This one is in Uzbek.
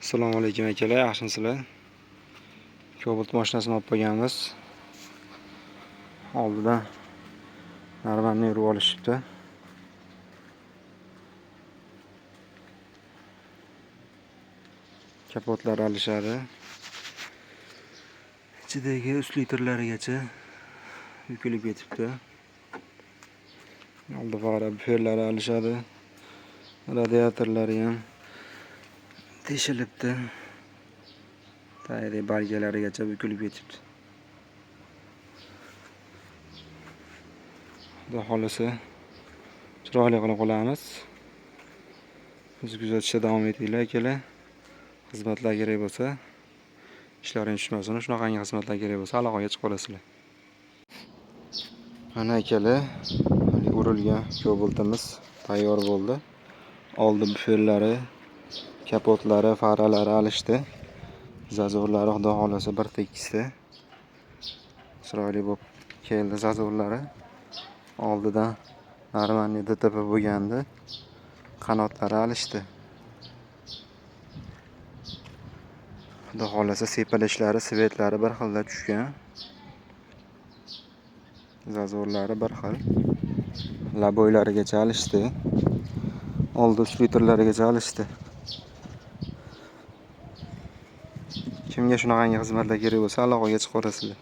Assalomu alaykum akalar, yaxshimisizlar? Cobalt mashinasini olib qo'yganmiz. Oldidan narvanni urib olishibdi. Kapotlar alishadi. Ichidagi uslitrlarigacha yukilib ketibdi. Oldi fara buferlari alishadi. Radiatorlari ham teshilibdi. Tayri balgalarigacha bukilib ketibdi. Xudo xolisa chiroyli qilib qolamiz. Bizni kuzatishda davom etinglar akalar. Xizmatlar kerak bo'lsa, ishlaringiz tushmasin, shunaqangi xizmatlar kerak bo'lsa aloqaga chiqaverasizlar. Mana akalar, urilgan Cobaltimiz tayyor bo'ldi. Oldi buferlari, kapotlari, faralari alishdi. Zazorlari xudo xolisa bir tekisda chiroyli bo'lib keldi zazorlari. Oldidan narmanli DTP bo'lgandi. Qanotlari alishdi. Xudo xolisa sepilishlari, svetlari bir xilda tushgan. Zazorlari bir xil. Laboylarigacha alishdi. Oldi uslitrlarigacha alishdi. Kimga shunaqangi xizmatlar kerak bo'lsa aloqaga chiqaverasizlar.